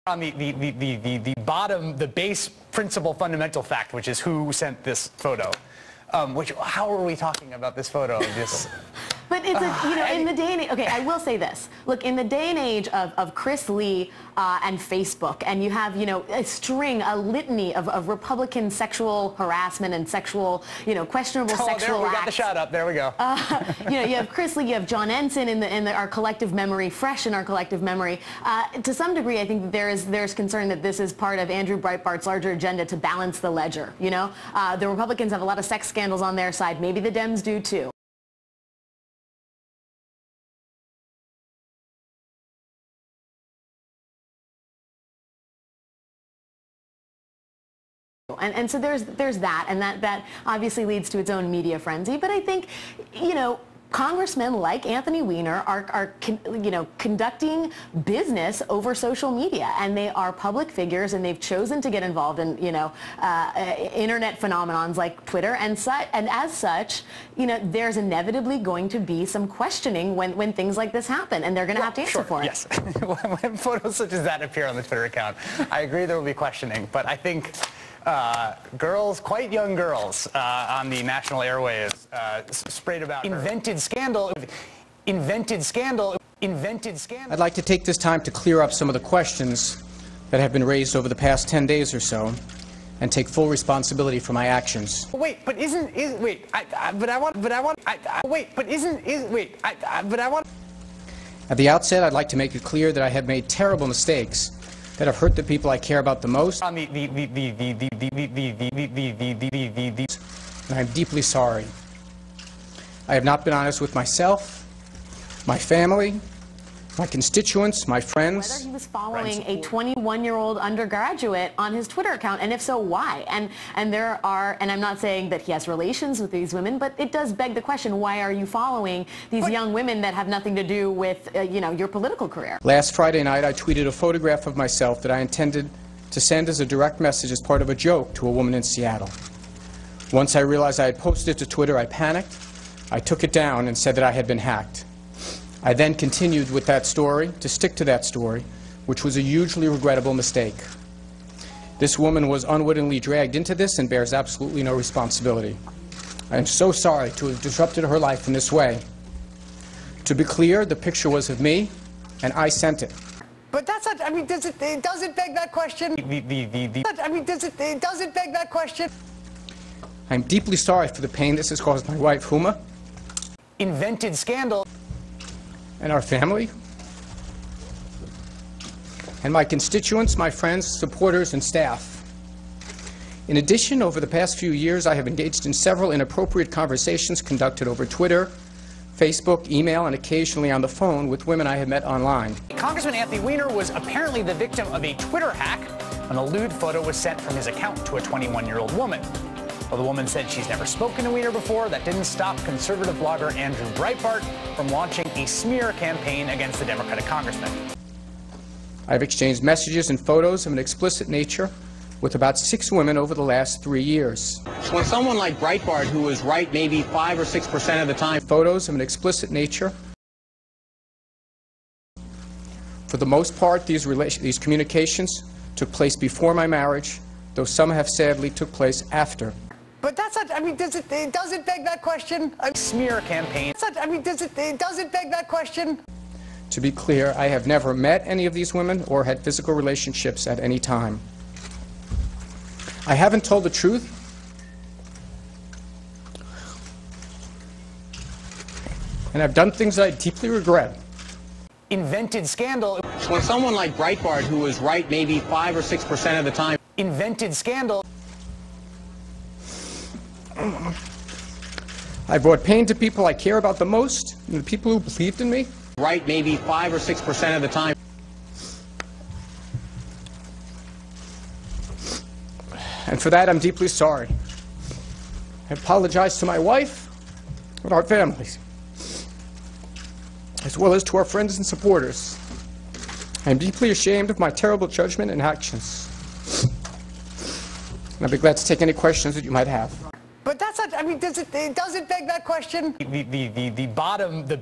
On the bottom, the base principle fundamental fact, which is who sent this photo. How are we talking about this photo of this? But it's in the day and age, okay, I will say this. Look, in the day and age of Chris Lee and Facebook, and you have, a litany of Republican sexual harassment and sexual, questionable sexual acts. We got the shot up. There we go. You have Chris Lee, you have John Ensign in our collective memory, fresh in our collective memory. To some degree, I think there's concern that this is part of Andrew Breitbart's larger agenda to balance the ledger, The Republicans have a lot of sex scandals on their side. Maybe the Dems do too. And so there's that, and that obviously leads to its own media frenzy. But I think, congressmen like Anthony Weiner are conducting business over social media, and they are public figures, and they've chosen to get involved in internet phenomenons like Twitter, and as such, there's inevitably going to be some questioning when things like this happen, and they're going to have to answer for it. Yes, when photos such as that appear on the Twitter account, I agree there will be questioning, but I think girls, quite young girls, on the national airwaves sprayed about invented scandal. I'd like to take this time to clear up some of the questions that have been raised over the past 10 days or so and take full responsibility for my actions. At the outset, I'd like to make it clear that I have made terrible mistakes that have hurt the people I care about the most. And I'm deeply sorry. I have not been honest with myself, my family, my constituents, my friends. Whether he was following a 21-year-old undergraduate on his Twitter account, and if so, why? And I'm not saying that he has relations with these women, but it does beg the question, why are you following these young women that have nothing to do with, your political career? Last Friday night, I tweeted a photograph of myself that I intended to send as a direct message as part of a joke to a woman in Seattle. Once I realized I had posted it to Twitter, I panicked. I took it down and said that I had been hacked. I then continued with that story, to stick to that story, which was a hugely regrettable mistake. This woman was unwittingly dragged into this and bears absolutely no responsibility. I am so sorry to have disrupted her life in this way. To be clear, the picture was of me, and I sent it. But that's not, does it beg that question? Does it beg that question? I'm deeply sorry for the pain this has caused my wife, Huma. Invented scandal. And our family, and my constituents, my friends, supporters, and staff. In addition, over the past few years, I have engaged in several inappropriate conversations conducted over Twitter, Facebook, email, and occasionally on the phone with women I had met online. Congressman Anthony Weiner was apparently the victim of a Twitter hack. An lewd photo was sent from his account to a 21-year-old woman. Well, the woman said she's never spoken to Weiner before. That didn't stop conservative blogger Andrew Breitbart from launching a smear campaign against the Democratic congressman. I've exchanged messages and photos of an explicit nature with about 6 women over the last 3 years. When someone like Breitbart, who is right maybe 5 or 6% of the time, photos of an explicit nature. For the most part, these communications took place before my marriage, though some have sadly took place after. But that's not, does it beg that question? A smear campaign. Does it beg that question? To be clear, I have never met any of these women or had physical relationships at any time. I haven't told the truth. And I've done things that I deeply regret. Invented scandal. When someone like Breitbart, who is right maybe 5 or 6% of the time. Invented scandal. I brought pain to people I care about the most, and the people who believed in me. Right maybe 5 or 6% of the time. And for that, I'm deeply sorry. I apologize to my wife and our families, as well as to our friends and supporters. I am deeply ashamed of my terrible judgment and actions. And I'll be glad to take any questions that you might have. But that's not, does it beg that question? The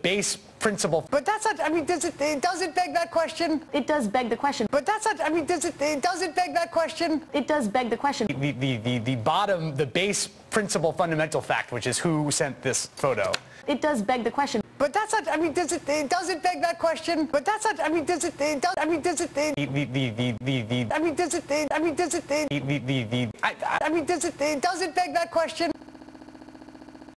base principle. But that's not, I mean, does it beg that question? It does beg the question. But that's not, I mean, does it beg that question? It does beg the question. The base principle fundamental fact, which is who sent this photo. It does beg the question. But that's not, I mean, does it beg that question? But that's not, I mean, does it beg that question?